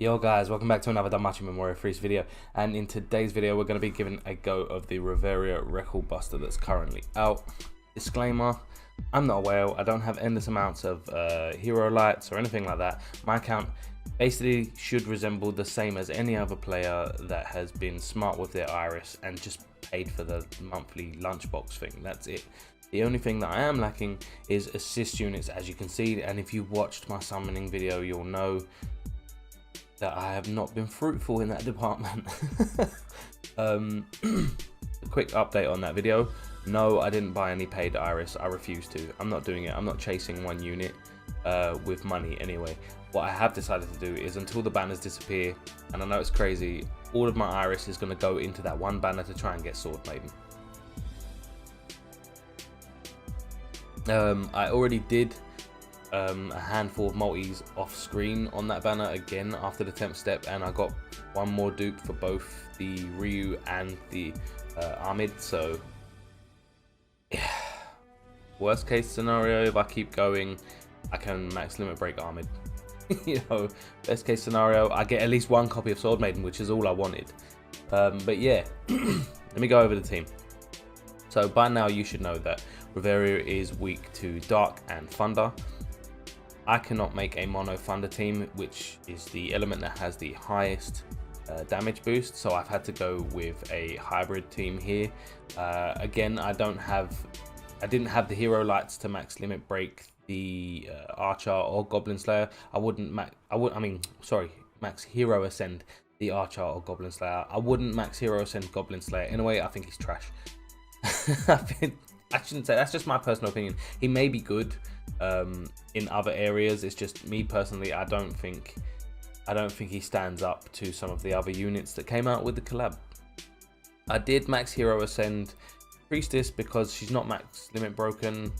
Yo guys, welcome back to another Danmachi Memoria Freese video, and in today's video we're going to be giving a go of the RIveria Recordbuster that's currently out. Disclaimer, I'm not a whale, I don't have endless amounts of hero lights or anything like that. My account basically should resemble the same as any other player that has been smart with their iris and just paid for the monthly lunchbox thing. That's it. The only thing that I am lacking is assist units, as you can see, and if you watched my summoning video you'll know that I have not been fruitful in that department. A quick update on that video. No, I didn't buy any paid iris. I refuse to. I'm not doing it. I'm not chasing one unit with money anyway. What I have decided to do is, until the banners disappear, and I know it's crazy, all of my iris is going to go into that one banner to try and get Sword Maiden. I already did a handful of multis off screen on that banner again after the 10th step, and I got one more dupe for both the Ryu and the Ahmed. So yeah, worst case scenario, if I keep going, I can max limit break Ahmed. You know, best case scenario, I get at least one copy of Sword Maiden, which is all I wanted. But yeah, let me go over the team. So by now you should know that RIveria is weak to Dark and Thunder. I cannot make a mono Thunder team, which is the element that has the highest damage boost, so I've had to go with a hybrid team here. Again, I didn't have the hero lights to max limit break the Archer or Goblin Slayer. Max hero ascend the Archer or Goblin Slayer. I wouldn't max hero ascend Goblin Slayer. Anyway, I think he's trash. I shouldn't say, that's just my personal opinion. He may be good in other areas. It's just me personally, I don't think he stands up to some of the other units that came out with the collab. I did max hero ascend Priestess because she's not max limit broken,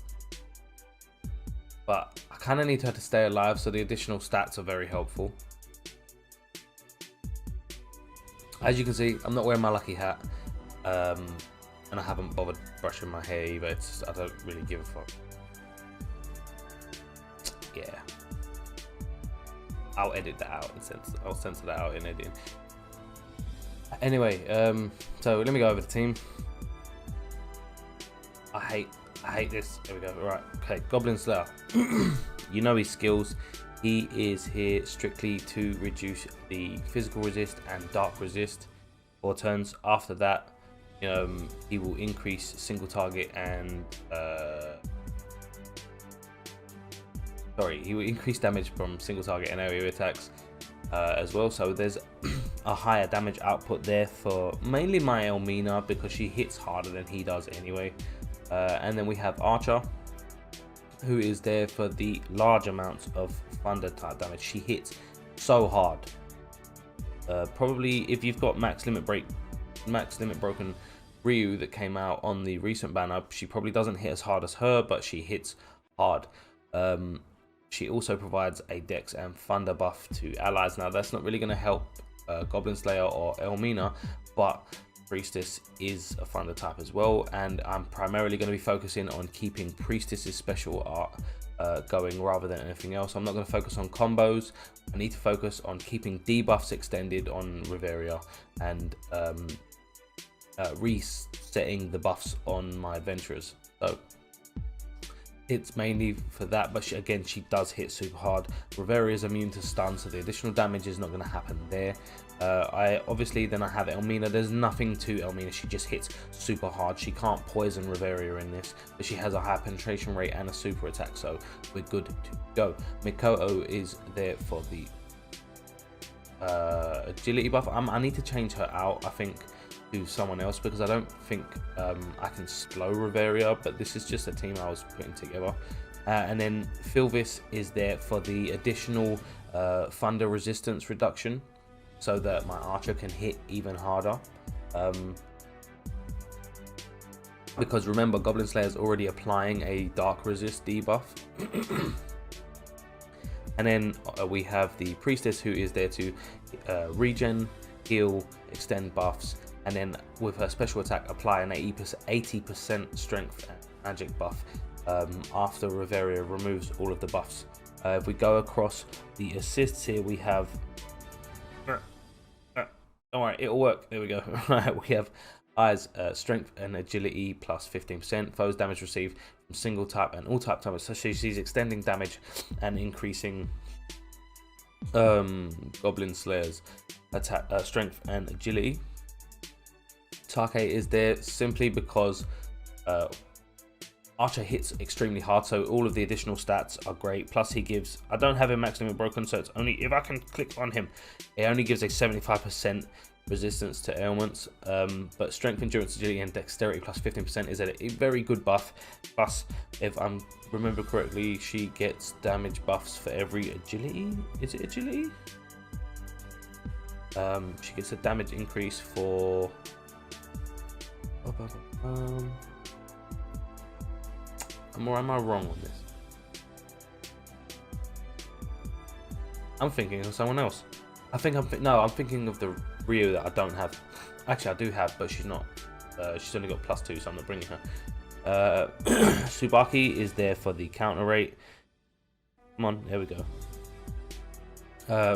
but I kind of need her to stay alive, so the additional stats are very helpful. As you can see, I'm not wearing my lucky hat, and I haven't bothered brushing my hair either. It's just, I don't really give a fuck. Yeah, I'll edit that out and I'll censor that out in editing. Anyway, so let me go over the team. I hate this. There we go. Right, okay, Goblin Slayer. You know his skills. He is here strictly to reduce the physical resist and dark resist 4 turns. After that, he will increase single target and he will increase damage from single target and area attacks as well. So there's a higher damage output there for mainly my Elmina, because she hits harder than he does anyway. And then we have Archer, who is there for the large amounts of thunder type damage. She hits so hard. Probably if you've got max limit broken Ryu that came out on the recent banner, she probably doesn't hit as hard as her, but she hits hard. She also provides a Dex and Thunder buff to allies. Now that's not really going to help Goblin Slayer or Elmina, but Priestess is a Thunder type as well, and I'm primarily going to be focusing on keeping Priestess's special art going rather than anything else. I'm not going to focus on combos. I need to focus on keeping debuffs extended on RIveria and resetting the buffs on my adventurers. So it's mainly for that, but she does hit super hard. RIveria is immune to stun, so the additional damage is not going to happen there. I have Elmina. There's nothing to Elmina, she just hits super hard. She can't poison RIveria in this, but she has a high penetration rate and a super attack, so we're good to go. Mikoto is there for the agility buff. I need to change her out, I think, to someone else, because I don't think I can slow RIveria, but this is just a team I was putting together. And then Philvis is there for the additional thunder resistance reduction, so that my Archer can hit even harder. Because remember, Goblin Slayer is already applying a dark resist debuff. And then we have the Priestess, who is there to regen, heal, extend buffs, and then with her special attack apply an 80% strength and magic buff after RIveria removes all of the buffs. If we go across the assists here, we have Don't worry, it'll work. There we go. Right, we have eyes, strength and agility plus 15%. Foes damage received from single type and all type damage. So she's extending damage and increasing Goblin Slayer's attack, strength and agility. Take is there simply because Archer hits extremely hard, so all of the additional stats are great. Plus he gives, I don't have him max limit broken, so it's only, if I can click on him, it only gives a 75% resistance to ailments, but strength, endurance, agility and dexterity plus 15% is a very good buff. Plus, if I remember correctly, she gets damage buffs for every agility. Is it agility? She gets a damage increase for am I wrong on this? I'm thinking of someone else. I'm thinking of the Ryu that I don't have. Actually, I do have, but she's not. She's only got +2, so I'm not bringing her. Tsubaki is there for the counter rate. Come on, there we go.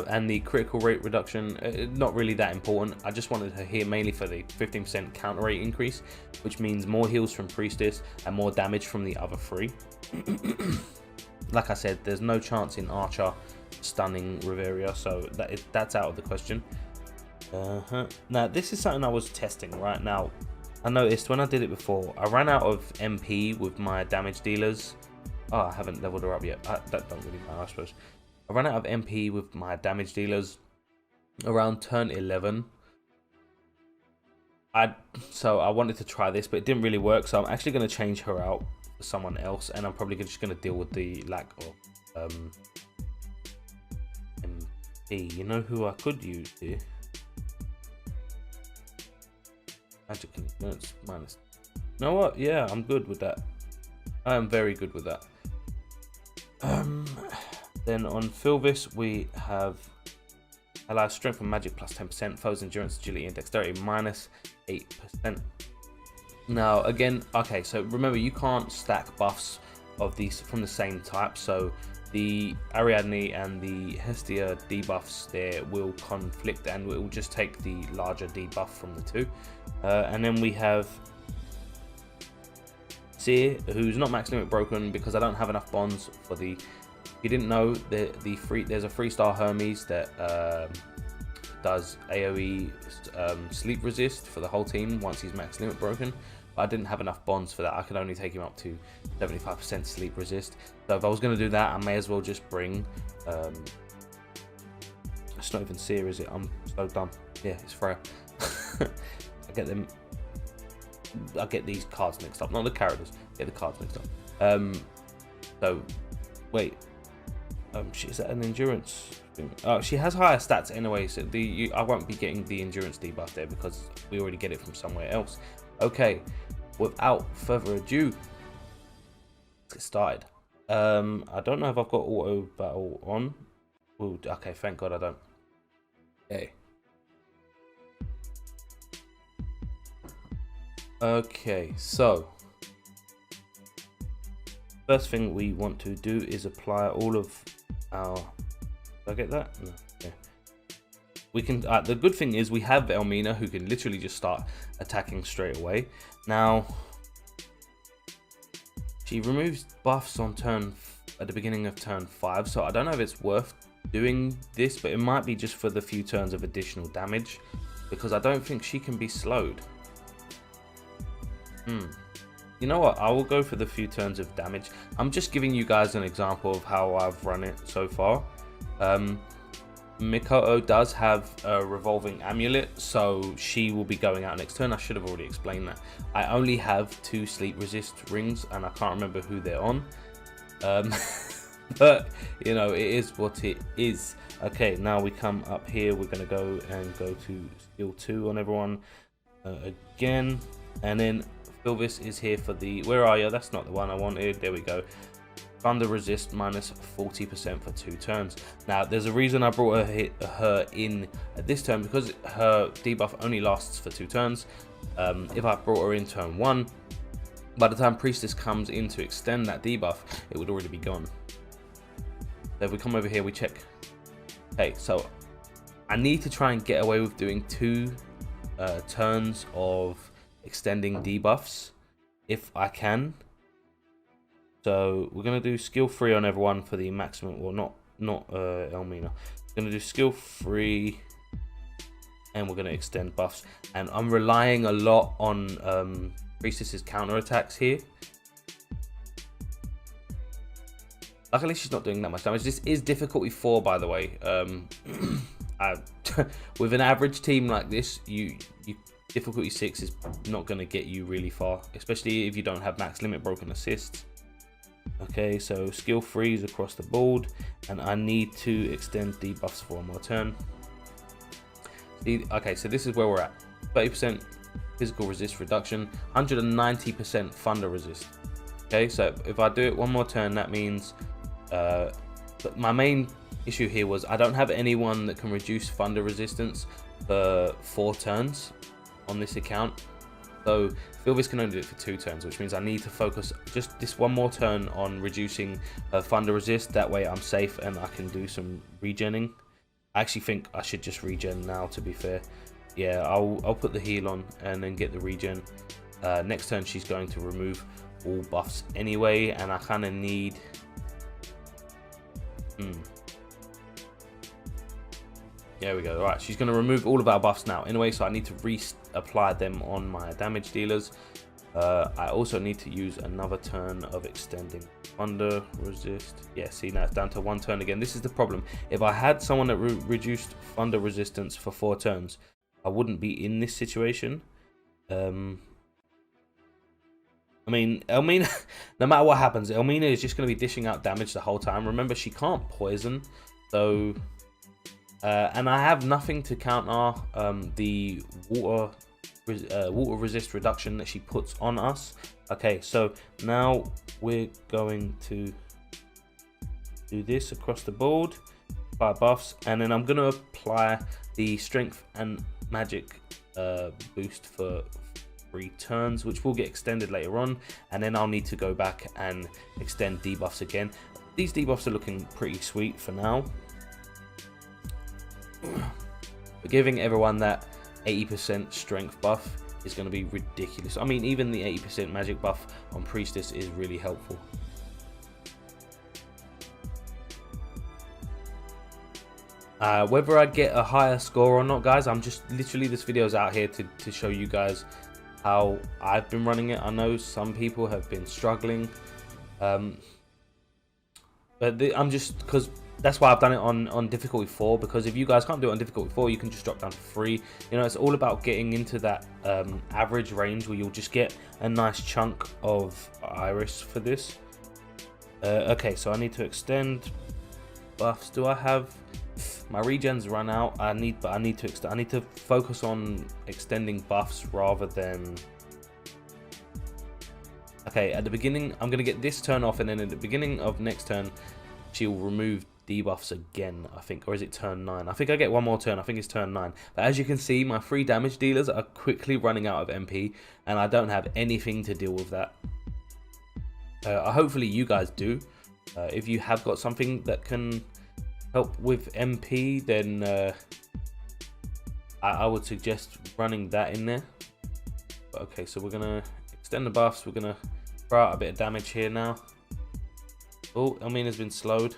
And the critical rate reduction, not really that important. I just wanted her here mainly for the 15% counter rate increase, which means more heals from Priestess and more damage from the other 3. Like I said, there's no chance in Archer stunning Riveria, so that's out of the question. Now, this is something I was testing right now. I noticed when I did it before, I ran out of MP with my damage dealers. Oh, I haven't leveled her up yet. That don't really matter, I suppose. I ran out of MP with my damage dealers around turn 11. So I wanted to try this, but it didn't really work. So I'm actually going to change her out for someone else, and I'm probably just going to deal with the lack of MP. You know who I could use here? Magic influence minus. You know what? Yeah, I'm good with that. I am very good with that. Then on Philvis, we have allows strength and magic plus 10%, foes endurance, agility, and dexterity minus 8%. Now, again, okay, so remember, you can't stack buffs of these from the same type. So the Ariadne and the Hestia debuffs there will conflict, and it will just take the larger debuff from the two. And then we have Seer, who's not max limit broken because I don't have enough bonds for the. If you didn't know, there's a 3-star Hermes that does AoE sleep resist for the whole team once he's max limit broken. But I didn't have enough bonds for that. I could only take him up to 75% sleep resist. So if I was going to do that, I may as well just bring. It's not even Seer, is it? I'm so dumb. Yeah, it's Freya. I get these cards mixed up, not the characters. I get the cards mixed up. So wait. Is that an endurance thing? Oh, she has higher stats anyway, so I won't be getting the endurance debuff there because we already get it from somewhere else. Okay, without further ado, let's get started. I don't know if I've got auto battle on. Ooh, okay, thank God I don't. Okay. Okay, so first thing we want to do is apply all of our. Did I get that? No. Okay. We can. The good thing is we have Elmina, who can literally just start attacking straight away. Now, she removes buffs on at the beginning of turn 5, so I don't know if it's worth doing this, but it might be just for the few turns of additional damage, because I don't think she can be slowed. You know what? I will go for the few turns of damage. I'm just giving you guys an example of how I've run it so far. Mikoto does have a revolving amulet, so she will be going out next turn. I should have already explained that. I only have 2 sleep resist rings, and I can't remember who they're on. But you know, it is what it is. Okay, now we come up here. We're gonna go to skill 2 on everyone again, and then Philvis is here for the. Where are you? That's not the one I wanted. There we go. Thunder resist minus 40% for 2 turns. Now, there's a reason I brought her in at this turn, because her debuff only lasts for 2 turns. If I brought her in turn 1, by the time Priestess comes in to extend that debuff, it would already be gone. So if we come over here, we check. Okay, so I need to try and get away with doing 2 turns of extending debuffs if I can. So we're gonna do skill 3 on everyone for the maximum, or not Elmina. We're gonna do skill 3, and we're gonna extend buffs. And I'm relying a lot on Priestess's counter attacks here. Luckily, she's not doing that much damage. This is difficulty 4, by the way. With an average team like this, you difficulty 6 is not gonna get you really far, especially if you don't have max limit broken assists. Okay, so skill 3s across the board, and I need to extend debuffs for one more turn. See, okay, so this is where we're at. 30% physical resist reduction, 190% thunder resist. Okay, so if I do it one more turn, that means but my main issue here was I don't have anyone that can reduce thunder resistance for 4 turns on this account. So Philvis can only do it for 2 turns, which means I need to focus just this one more turn on reducing thunder resist. That way I'm safe and I can do some regenning. I actually think I should just regen now, to be fair. Yeah, I'll put the heal on and then get the regen. Next turn she's going to remove all buffs anyway, and I kind of need... There we go. All right, she's going to remove all of our buffs now anyway, so I need to reapply them on my damage dealers. I also need to use another turn of extending thunder resist. Yeah, see, now it's down to 1 turn again. This is the problem. If I had someone that reduced thunder resistance for 4 turns, I wouldn't be in this situation. I mean, Elmina, no matter what happens, Elmina is just going to be dishing out damage the whole time. Remember, she can't poison, so... and I have nothing to counter the water resist reduction that she puts on us. Okay, so now we're going to do this across the board, apply buffs, and then I'm going to apply the strength and magic boost for 3 turns, which will get extended later on, and then I'll need to go back and extend debuffs again. These debuffs are looking pretty sweet for now. But giving everyone that 80% strength buff is going to be ridiculous. I mean, even the 80% magic buff on Priestess is really helpful. Whether I get a higher score or not, guys, I'm just literally, this video is out here to show you guys how I've been running it. I know some people have been struggling, but I'm just, because that's why I've done it on difficulty 4, because if you guys can't do it on difficulty 4, you can just drop down to 3. You know, it's all about getting into that average range where you'll just get a nice chunk of iris for this. Okay, so I need to extend buffs. Do I have... My regens run out. I need to focus on extending buffs rather than... Okay, at the beginning, I'm going to get this turn off, and then at the beginning of next turn, she'll remove debuffs again, I think. Or is it turn 9? I think I get one more turn. I think it's turn 9. But as you can see, my 3 damage dealers are quickly running out of MP, and I don't have anything to deal with that. Hopefully you guys do. If you have got something that can help with MP, then I would suggest running that in there. But okay, so we're gonna extend the buffs. We're gonna throw out a bit of damage here now. Oh, Elmina's been slowed.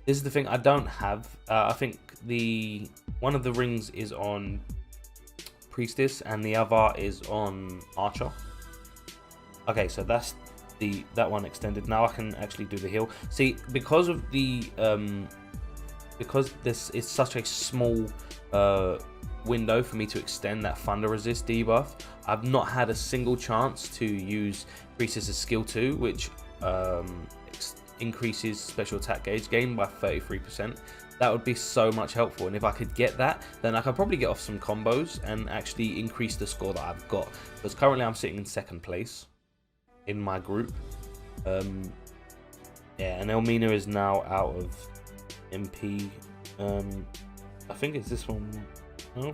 This is the thing I don't have. I think one of the rings is on Priestess and the other is on Archer. Okay, so that's that one extended. Now I can actually do the heal. See, because of the because this is such a small window for me to extend that thunder resist debuff, I've not had a single chance to use Priestess's skill 2, which increases special attack gauge gain by 33%. That would be so much helpful, and if I could get that, then I could probably get off some combos and actually increase the score that I've got, because currently I'm sitting in 2nd place in my group. Yeah, and Elmina is now out of MP. I think it's this one. Oh,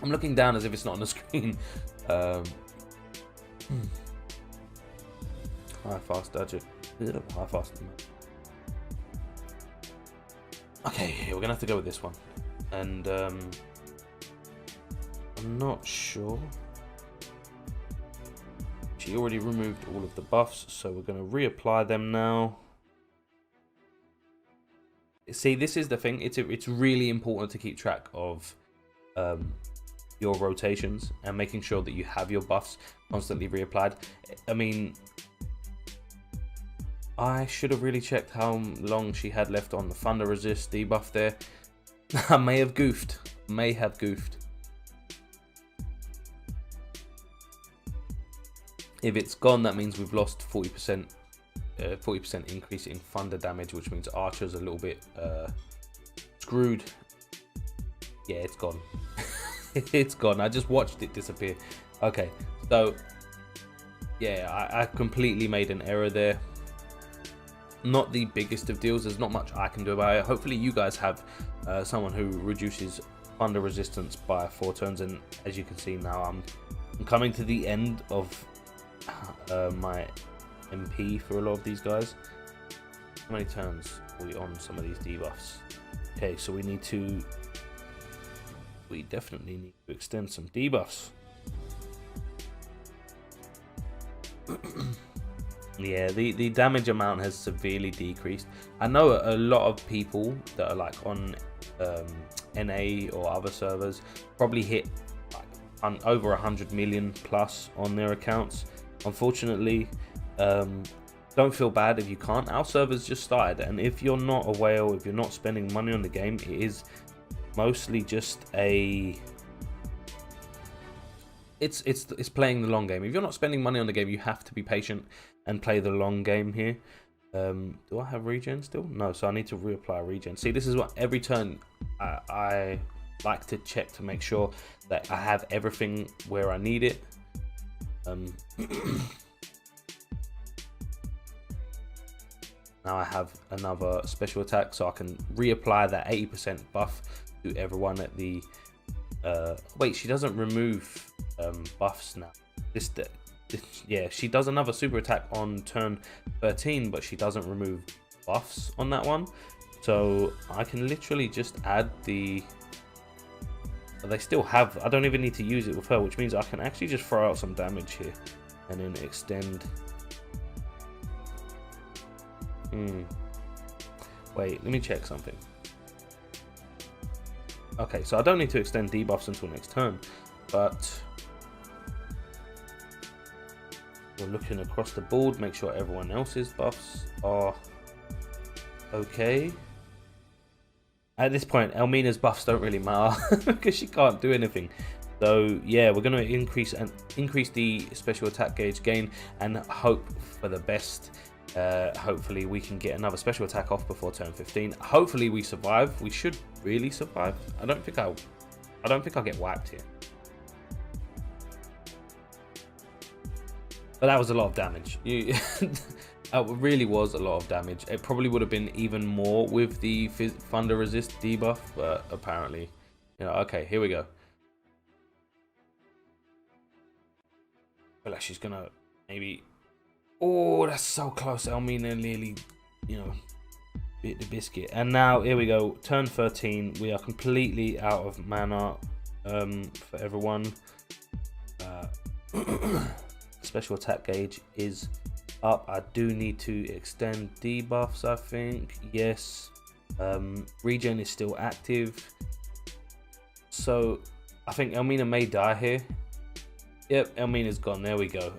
I'm looking down as if it's not on the screen. High fast dodge it. High fast. Okay, we're gonna have to go with this one. and I'm not sure. She already removed all of the buffs, so we're going to reapply them now. See, this is the thing. It's really important to keep track of your rotations and making sure that you have your buffs constantly reapplied. I mean, I should have really checked how long she had left on the Thunder Resist debuff there. I may have goofed. If it's gone, that means we've lost 40% increase in thunder damage, which means Archer's a little bit screwed. Yeah, it's gone. It's gone. I just watched it disappear. Okay, so yeah, I completely made an error there. Not the biggest of deals. There's not much I can do about it. Hopefully you guys have someone who reduces thunder resistance by 4 turns, and as you can see now, I'm coming to the end of my MP for a lot of these guys. How many turns are we on some of these debuffs? Okay, so we definitely need to extend some debuffs. Yeah, the damage amount has severely decreased. I know a lot of people that are like on NA or other servers probably hit like over 100 million plus on their accounts. Unfortunately, don't feel bad if you can't. Our server's just started, and if you're not a whale, if you're not spending money on the game, it is mostly just it's playing the long game. If you're not spending money on the game, you have to be patient and play the long game here. Do I have regen still? No, so I need to reapply regen. See, this is what every turn I like to check to make sure that I have everything where I need it. Now I have another special attack, so I can reapply that 80% buff to everyone at the wait, she doesn't remove buffs now. Yeah, she does another super attack on turn 13, but she doesn't remove buffs on that one. So I can literally just add the... They still have... I don't even need to use it with her, which means I can actually just throw out some damage here and then extend. Wait, let me check something. Okay, so I don't need to extend debuffs until next turn, but we're looking across the board, make sure everyone else's buffs are okay. At this point, Elmina's buffs don't really matter because she can't do anything. So yeah, we're going to increase the special attack gauge gain and hope for the best. Hopefully we can get another special attack off before turn 15. Hopefully we survive. We should really survive. I don't think I'll get wiped here. But that was a lot of damage. It really was a lot of damage. It probably would have been even more with the thunder resist debuff, but apparently, you know. Okay, here we go. I feel like she's gonna maybe... Oh, that's so close. Elmina nearly, you know, bit the biscuit. And now, here we go. Turn 13. We are completely out of mana for everyone. Special attack gauge is up. I do need to extend debuffs, I think. Yes. Regen is still active. So, I think Elmina may die here. Yep, Elmina's gone. There we go.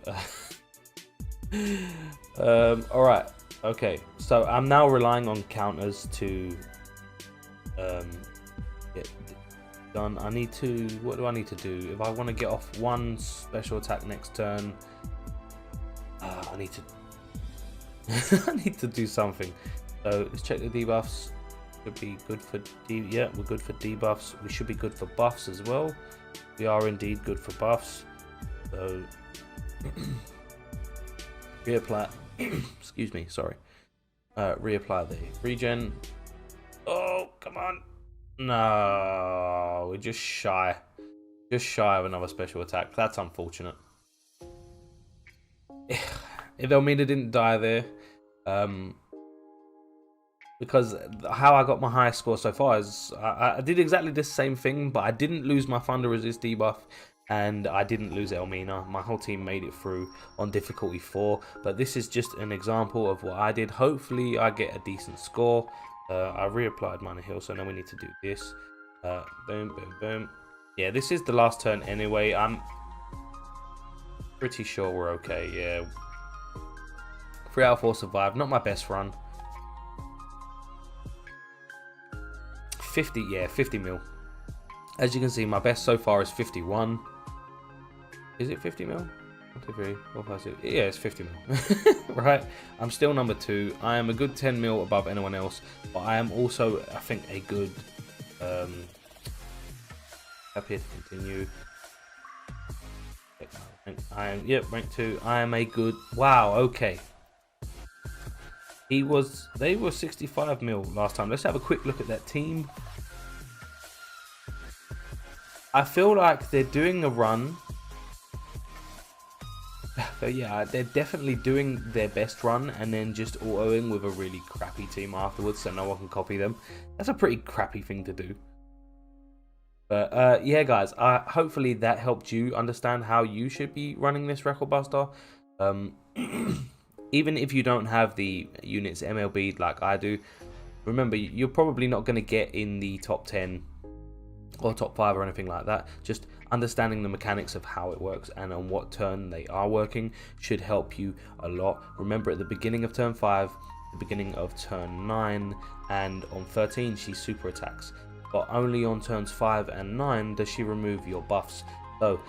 Alright, okay, so I'm now relying on counters to get done. What do I need to do? If I want to get off one special attack next turn, I need to I need to do something. So let's check the debuffs. Should be good for yeah, we're good for debuffs. We should be good for buffs as well. We are indeed good for buffs. So reapply, excuse me, sorry. Reapply the regen. Oh, come on. No, we're just shy of another special attack. That's unfortunate. If Elmina didn't die there, because how I got my highest score so far is I did exactly the same thing, but I didn't lose my Thunder Resist debuff, and I didn't lose Elmina. My whole team made it through on difficulty 4, but this is just an example of what I did. Hopefully I get a decent score. I reapplied Minor Heal, so now we need to do this. Boom, boom, boom. Yeah, this is the last turn anyway. I'm pretty sure we're okay. Yeah, 3 out of 4 survived. Not my best run. 50, yeah, 50 mil. As you can see, my best so far is 51. Is it 50 mil? 1, 2, 3, 4, 5, 6. Yeah, it's 50 mil. Right? I'm still number 2. I am a good 10 mil above anyone else, but I am also, I think, a good. Up here to continue. I am, yep, rank 2. I am a good. Wow. Okay. They were 65 mil last time. Let's have a quick look at that team. I feel like they're doing a run. But yeah, they're definitely doing their best run and then just autoing with a really crappy team afterwards so no one can copy them. That's a pretty crappy thing to do. But yeah, guys, hopefully that helped you understand how you should be running this Recordbuster. Even if you don't have the units MLB like I do, remember, you're probably not going to get in the top 10 or top 5 or anything like that. Just understanding the mechanics of how it works and on what turn they are working should help you a lot. Remember, at the beginning of turn 5, the beginning of turn 9, and on 13 she super attacks, but only on turns 5 and 9 does she remove your buffs. So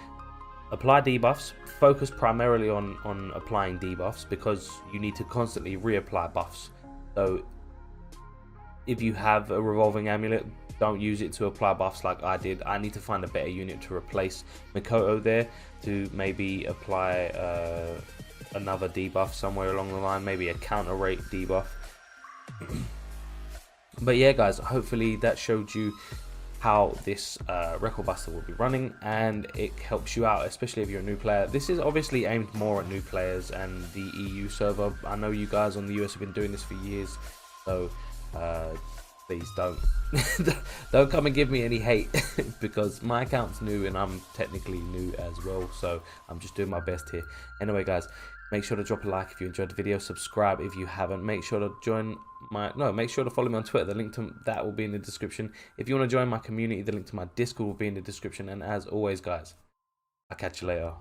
apply debuffs, focus primarily on applying debuffs because you need to constantly reapply buffs. So if you have a revolving amulet, don't use it to apply buffs like I did. I need to find a better unit to replace Mikoto there, to maybe apply another debuff somewhere along the line, maybe a counter rate debuff. But yeah, guys, hopefully that showed you how this Recordbuster will be running and it helps you out, especially if you're a new player. This is obviously aimed more at new players and the EU server. I know you guys on the US have been doing this for years, so please don't come and give me any hate because my account's new and I'm technically new as well, so I'm just doing my best here. Anyway, guys, make sure to drop a like if you enjoyed the video, subscribe if you haven't, make sure to make sure to follow me on Twitter. The link to that will be in the description. If you want to join my community, the link to my Discord will be in the description. And as always, guys, I'll catch you later.